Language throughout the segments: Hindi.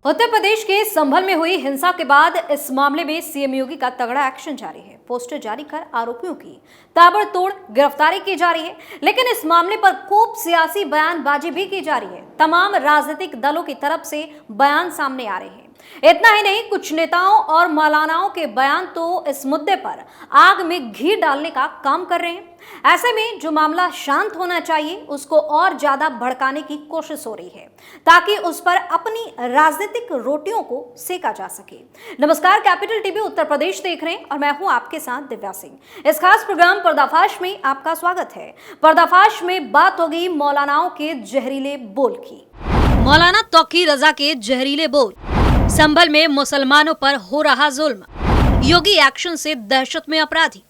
उत्तर प्रदेश के संभल में हुई हिंसा के बाद इस मामले में सीएम योगी का तगड़ा एक्शन जारी है। पोस्टर जारी कर आरोपियों की ताबड़तोड़ गिरफ्तारी की जा रही है, लेकिन इस मामले पर खूब सियासी बयानबाजी भी की जा रही है। तमाम राजनीतिक दलों की तरफ से बयान सामने आ रहे हैं। इतना ही नहीं, कुछ नेताओं और मौलानाओं के बयान तो इस मुद्दे पर आग में घी डालने का काम कर रहे हैं। ऐसे में जो मामला शांत होना चाहिए उसको और ज्यादा भड़काने की कोशिश हो रही है, ताकि उस पर अपनी राजनीतिक रोटियों को सेका जा सके। नमस्कार, कैपिटल टीवी उत्तर प्रदेश देख रहे हैं और मैं हूं आपके साथ दिव्या सिंह। इस खास प्रोग्राम पर्दाफाश में आपका स्वागत है। पर्दाफाश में बात होगी मौलानाओं के जहरीले बोल की। मौलाना तौकीर रजा के जहरीले बोल। संभल में मुसलमानों पर हो रहा जुल्म, योगी एक्शन से दहशत में अपराधी,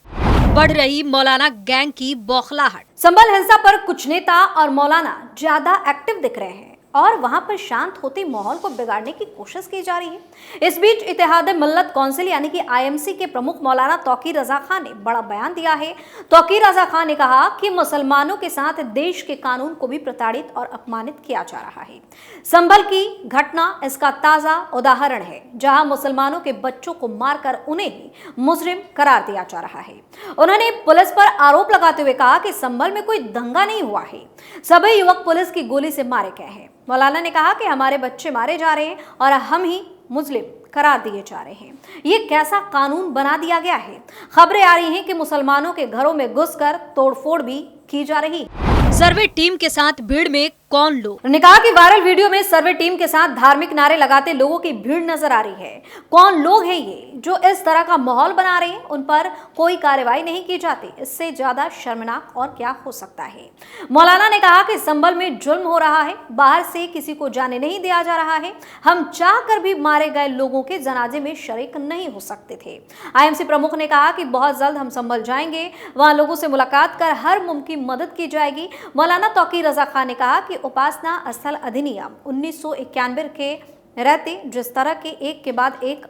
बढ़ रही मौलाना गैंग की बौखलाहट। संभल हिंसा पर कुछ नेता और मौलाना ज्यादा एक्टिव दिख रहे हैं और वहां पर शांत होते माहौल को बिगाड़ने की कोशिश की जा रही है। इस बीच इत्तेहाद मिल्लत काउंसिल यानी कि आईएमसी के प्रमुख मौलाना तौकीर रजा खान ने बड़ा बयान दिया है। तौकीर रजा खान ने कहा कि मुसलमानों के साथ देश के कानून को भी प्रताड़ित और अपमानित किया जा रहा है। संभल की घटना इसका ताजा उदाहरण है, जहां मुसलमानों के बच्चों को मारकर उन्हें ही मुजरिम करार दिया जा रहा है। उन्होंने पुलिस पर आरोप लगाते हुए कहा कि संभल में कोई दंगा नहीं हुआ है, सभी युवक पुलिस की गोली से मारे गए हैं। मौलाना ने कहा कि हमारे बच्चे मारे जा रहे हैं और हम ही मुस्लिम करार दिए जा रहे हैं। ये कैसा कानून बना दिया गया है। खबरें आ रही हैं कि मुसलमानों के घरों में घुसकर तोड़फोड़ भी की जा रही। सर्वे टीम के साथ भीड़ में कौन लोग? उन्होंने कहा कि वायरल वीडियो में सर्वे टीम के साथ धार्मिक नारे लगाते लोगों की भीड़ नजर आ रही है। कौन लोग हैं ये जो इस तरह का माहौल बना रहे हैं? उन पर कोई कार्रवाई नहीं की जाती। इससे ज्यादा शर्मनाक और क्या हो सकता है। मौलाना ने कहा कि संभल में जुल्म हो रहा है, बाहर से किसी को जाने नहीं दिया जा रहा है। हम चाह कर भी मारे गए लोगों के जनाजे में शरीक नहीं हो सकते थे। आईएमसी प्रमुख ने कहा कि बहुत जल्द हम संभल जाएंगे, वहां लोगों से मुलाकात कर हर मुमकिन मदद की जाएगी। मौलाना तौकीर रजा खान ने कहा कि उपासना स्थल अधिनियम 1991 के रहते जिस तरह के एक के बाद एक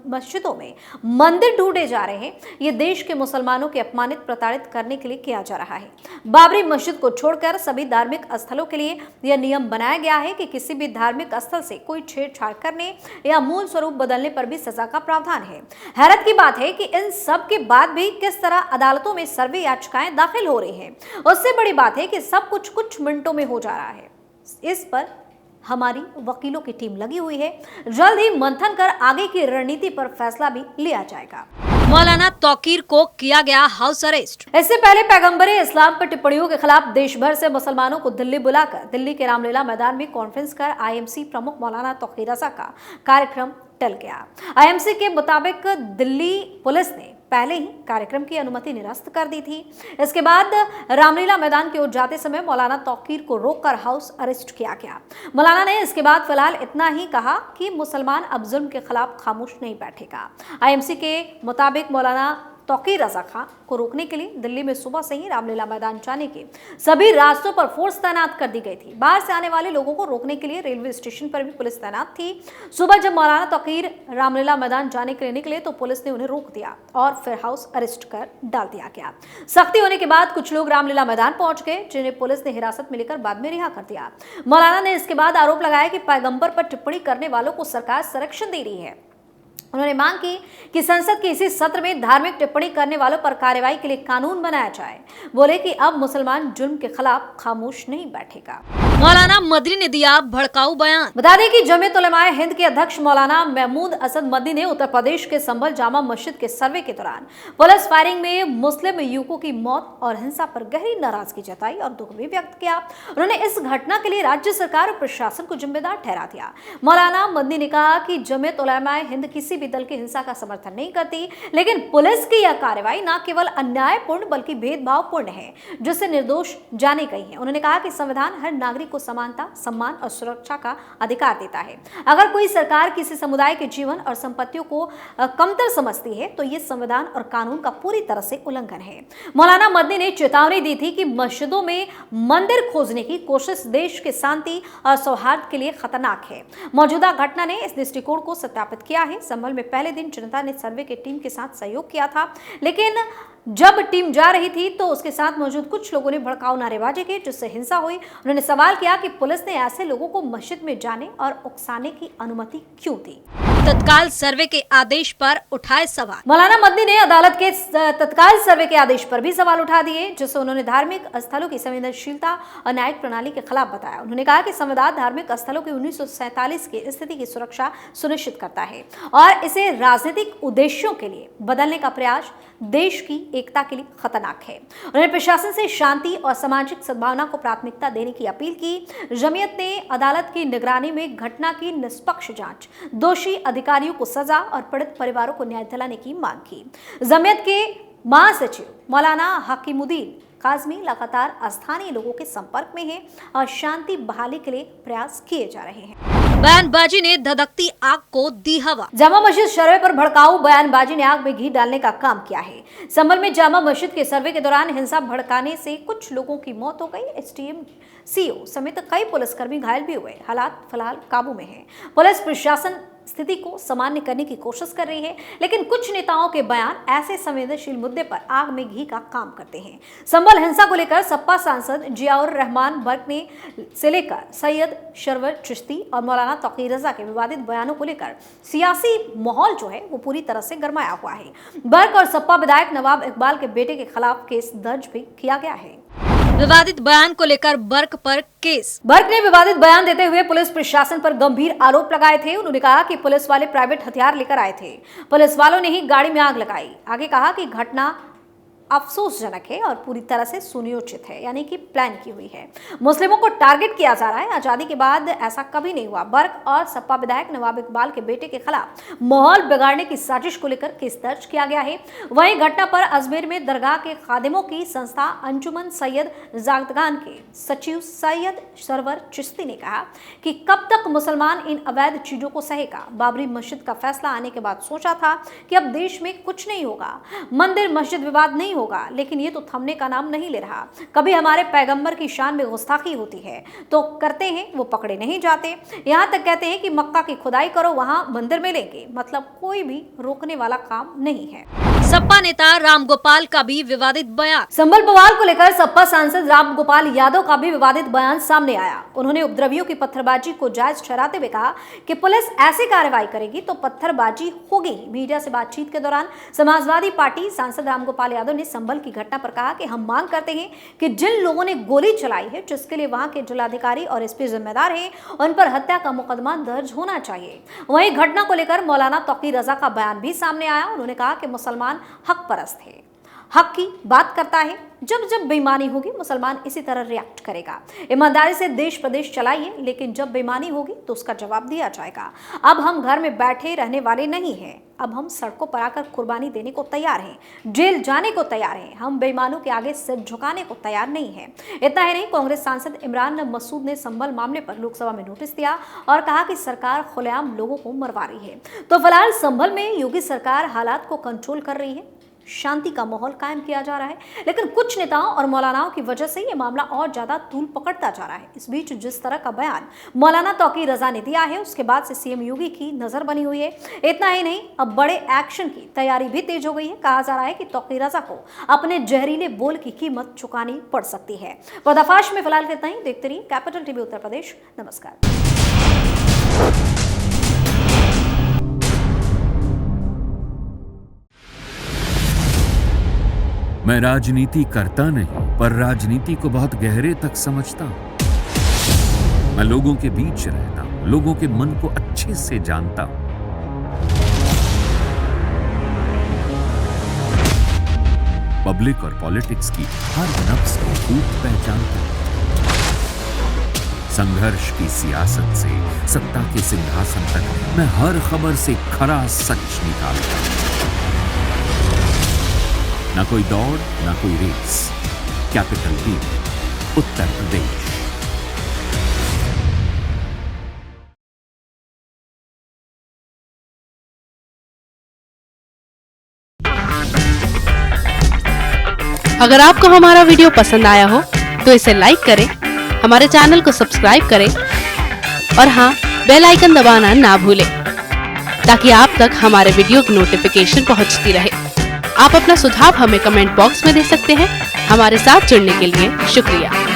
मस्जिदों में मंदिर ढूंढे जा रहे हैं, ये देश के मुसलमानों के अपमानित प्रताड़ित करने के लिए किया जा रहा है। बाबरी मस्जिद को छोड़कर सभी धार्मिक स्थलों के लिए यह नियम बनाया गया है कि किसी भी धार्मिक स्थल से कोई छेड़छाड़ करने या मूल स्वरूप बदलने पर भी सजा का प्रावधान है। हैरत की बात है कि इन सब के बाद भी किस तरह अदालतों में सर्वे याचिकाएं दाखिल हो रही हैं। उससे बड़ी बात है कि सब कुछ मिनटों में हो जा रहा है। इस पर हमारी वकीलों की टीम लगी हुई है। जल्द ही मंथन कर आगे की रणनीति पर फैसला भी लिया जाएगा। मौलाना तौकीर को किया गया हाउस अरेस्ट। इससे पहले पैगंबरे इस्लाम पर टिप्पणियों के खिलाफ देश भर से मुसलमानों को दिल्ली बुलाकर दिल्ली के रामलीला मैदान में कॉन्फ्रेंस कर आईएमसी प्रमुख मौलाना तौकीर रजा का कार्यक्रम टल गया। आईएमसी के मुताबिक दिल्ली पुलिस ने पहले ही कार्यक्रम की अनुमति निरस्त कर दी थी। इसके बाद रामलीला मैदान की ओर जाते समय मौलाना तौकीर को रोककर हाउस अरेस्ट किया गया। मौलाना ने इसके बाद फिलहाल इतना ही कहा कि मुसलमान अब जुल्म के खिलाफ खामोश नहीं बैठेगा। आईएमसी के मुताबिक मौलाना तौकीर रजा खान को रोकने के लिए दिल्ली में सुबह से ही रामलीला मैदान जाने के सभी रास्तों पर फोर्स तैनात कर दी गई थी। बाहर से आने वाले लोगों को रोकने के लिए रेलवे स्टेशन पर भी पुलिस तैनात थी। सुबह जब मौलाना तौकीर रामलीला मैदान जाने के लिए निकले तो पुलिस ने उन्हें रोक दिया और फिर हाउस अरेस्ट कर डाल दिया गया। सख्ती होने के बाद कुछ लोग रामलीला मैदान पहुंच गए, जिन्हें पुलिस ने हिरासत में लेकर बाद में रिहा कर दिया। मौलाना ने इसके बाद आरोप लगाया कि पैगंबर पर टिप्पणी करने वालों को सरकार संरक्षण दे रही है। उन्होंने मांग की कि संसद के इसी सत्र में धार्मिक टिप्पणी करने वालों पर कार्रवाई के लिए कानून बनाया जाए। बोले कि अब मुसलमान जुल्म के खिलाफ खामोश नहीं बैठेगा। मौलाना मदनी ने दिया भड़काऊ बयान। बता दें कि जमीयत उलमाए हिंद के अध्यक्ष मौलाना महमूद असद मदनी ने उत्तर प्रदेश के संभल जामा मस्जिद के सर्वे के दौरान पुलिस फायरिंग में मुस्लिम युवकों की मौत और हिंसा पर गहरी नाराजगी जताई और दुख भी व्यक्त किया। उन्होंने इस घटना के लिए राज्य सरकार और प्रशासन को जिम्मेदार ठहरा दिया। मौलाना मदनी ने कहा कि जमीयत उलमाए हिंद किसी भी दल की हिंसा का समर्थन नहीं करती, लेकिन पुलिस की यह कार्रवाई न केवल अन्यायपूर्ण बल्कि भेदभावपूर्ण है, जिससे निर्दोष जाने गई है। उन्होंने कहा कि संविधान हर नागरिक को समानता, सम्मान और सुरक्षा का अधिकार देता है। अगर कोई सरकार किसी समुदाय के जीवन और संपत्तियों को कमतर समझती है तो यह संविधान और कानून का पूरी तरह से उल्लंघन है। मौलाना मदनी ने चेतावनी दी थी कि मस्जिदों में मंदिर खोजने की कोशिश देश के शांति और सौहार्द के लिए खतरनाक है। मौजूदा घटना ने इस दृष्टिकोण को सत्यापित किया है। संभल में पहले दिन जनता ने सर्वे की टीम के साथ सहयोग किया था, लेकिन जब टीम जा रही थी तो उसके साथ मौजूद कुछ लोगों ने भड़काऊ नारेबाजी की, जिससे हिंसा हुई। उन्होंने सवाल किया कि पुलिस ने ऐसे लोगों को मस्जिद में जाने और उकसाने की अनुमति क्यों दी। तत्काल सर्वे के आदेश पर उठाए सवाल। मौलाना मदनी ने अदालत के तत्काल सर्वे के आदेश पर भी सवाल उठा दिए, जिससे उन्होंने धार्मिक स्थलों की संवेदनशीलता और न्यायिक प्रणाली के खिलाफ बताया। उन्होंने कहा कि संविधान धार्मिक स्थलों की 1947 की स्थिति की सुरक्षा सुनिश्चित करता है और इसे राजनीतिक उद्देश्यों के लिए बदलने का प्रयास देश की एकता के लिए खतरनाक है। उन्होंने प्रशासन से शांति और सामाजिक सद्भावना को प्राथमिकता देने की अपील की। जमीयत ने अदालत की निगरानी में घटना की निष्पक्ष जांच, दोषी अधिकारियों को सजा और पीड़ित परिवारों को न्याय दिलाने की मांग की। जमीयत के महासचिव मौलाना हकीमुद्दीन काज़मी लगातार स्थानीय लोगों के संपर्क में हैं और शांति बहाली के लिए प्रयास किए जा रहे हैं। बयानबाजी ने धधकती आग को दी हवा। जामा मस्जिद सर्वे पर भड़काऊ बयानबाजी ने आग में घी डालने का काम किया है। संभल में जामा मस्जिद के सर्वे के दौरान हिंसा भड़काने से कुछ लोगों की मौत हो गई। एसडीएम, सीओ समेत कई पुलिसकर्मी घायल भी हुए। हालात फिलहाल काबू में हैं। पुलिस प्रशासन स्थिति को सामान्य करने की कोशिश कर रही है, लेकिन कुछ नेताओं के बयान ऐसे संवेदनशील मुद्दे पर आग में घी का काम करते हैं। संभल हिंसा को लेकर सपा सांसद जियाउर रहमान बर्क ने से लेकर सैयद सरवर चिश्ती और मौलाना तौकीर रजा के विवादित बयानों को लेकर सियासी माहौल जो है वो पूरी तरह से गरमाया हुआ है। बर्क और सपा विधायक नवाब इकबाल के बेटे के खिलाफ केस दर्ज भी किया गया है। विवादित बयान को लेकर बर्क पर केस। बर्क ने विवादित बयान देते हुए पुलिस प्रशासन पर गंभीर आरोप लगाए थे। उन्होंने कहा कि पुलिस वाले प्राइवेट हथियार लेकर आए थे, पुलिस वालों ने ही गाड़ी में आग लगाई। आगे कहा कि घटना अफसोसजनक है और पूरी तरह से सुनियोजित है, यानी कि प्लान की हुई है। मुस्लिमों को टारगेट किया जा रहा है। आजादी के बाद ऐसा कभी नहीं हुआ। बर्क और सपा विधायक नवाब इकबाल के बेटे के खिलाफ माहौल बिगाड़ने की साजिश को लेकर केस दर्ज किया गया है। वहीं घटना पर अजमेर में दरगाह के खादिमों की संस्था अंजुमन सैयद जागतगान के सचिव सैयद सरवर चिश्ती ने कहा कि कब तक मुसलमान इन अवैध चीजों को सहेगा। बाबरी मस्जिद का फैसला आने के बाद सोचा था कि अब देश में कुछ नहीं होगा, मंदिर मस्जिद विवाद नहीं होगा, लेकिन ये तो थमने का नाम नहीं ले रहा। कभी हमारे पैगंबर की शान में गुस्ताखी होती है तो करते हैं, वो पकड़े नहीं जाते। यहाँ तक कहते हैं कि मक्का की खुदाई करो, वहां मंदिर मिलेंगे। मतलब कोई भी रोकने वाला काम नहीं है। सपा नेता रामगोपाल का भी विवादित बयान। संभल बवाल को लेकर सपा सांसद रामगोपाल यादव का भी विवादित बयान सामने आया। उन्होंने उपद्रवियों की पत्थरबाजी को जायज ठहराते हुए कहा कि पुलिस ऐसी कार्रवाई करेगी तो पत्थरबाजी होगी। मीडिया से बातचीत के दौरान समाजवादी पार्टी सांसद रामगोपाल यादव ने संभल की घटना पर कहा कि हम मांग करते हैं कि जिन लोगों ने गोली चलाई है, जिसके लिए वहां के जिलाधिकारी और एसपी जिम्मेदार हैं, उन पर हत्या का मुकदमा दर्ज होना चाहिए। वहीं घटना को लेकर मौलाना तौकीर रजा का बयान भी सामने आया। उन्होंने कहा कि मुसलमान हक परस्त है, हक की बात करता है। जब जब बेईमानी होगी मुसलमान इसी तरह रिएक्ट करेगा। ईमानदारी से देश प्रदेश चलाइए, लेकिन जब बेईमानी होगी तो उसका जवाब दिया जाएगा। अब हम घर में बैठे रहने वाले नहीं हैं। अब हम सड़कों पर आकर कुर्बानी देने को तैयार हैं, जेल जाने को तैयार हैं। हम बेईमानों के आगे सिर झुकाने को तैयार नहीं हैं। इतना ही नहीं, कांग्रेस सांसद इमरान मसूद ने संभल मामले पर लोकसभा में नोटिस दिया और कहा कि सरकार खुलेआम लोगों को मरवा रही है। तो फिलहाल संभल में योगी सरकार हालात को कंट्रोल कर रही है, शांति का माहौल कायम किया जा रहा है, लेकिन कुछ नेताओं और मौलानाओं की वजह से ये मामला और ज्यादा तूल पकड़ता जा रहा है। इस बीच जिस तरह का बयान मौलाना तौकीर रजा ने दिया है, उसके बाद से सीएम योगी की नजर बनी हुई है। इतना ही नहीं, अब बड़े एक्शन की तैयारी भी तेज हो गई है। कहा जा रहा है कि तौकीर रजा को अपने जहरीले बोल की कीमत चुकानी पड़ सकती है। पर्दाफाश में फिलहाल इतना ही। देखते रहिए कैपिटल टीवी उत्तर प्रदेश। नमस्कार। मैं राजनीति करता नहीं, पर राजनीति को बहुत गहरे तक समझता हूं। मैं लोगों के बीच रहता हूं, लोगों के मन को अच्छे से जानता हूं। पब्लिक और पॉलिटिक्स की हर नब्ज को खूब पहचानता हूं। संघर्ष की सियासत से सत्ता के सिंहासन तक मैं हर खबर से खरा सच निकालता हूं। ना कोई दौड़, ना कोई race. Capital TV, Uttar Pradesh. अगर आपको हमारा वीडियो पसंद आया हो तो इसे लाइक करें, हमारे चैनल को सब्सक्राइब करें और हाँ, बेल आइकन दबाना ना भूलें ताकि आप तक हमारे वीडियो की नोटिफिकेशन पहुंचती रहे। आप अपना सुझाव हमें कमेंट बॉक्स में दे सकते हैं। हमारे साथ जुड़ने के लिए शुक्रिया।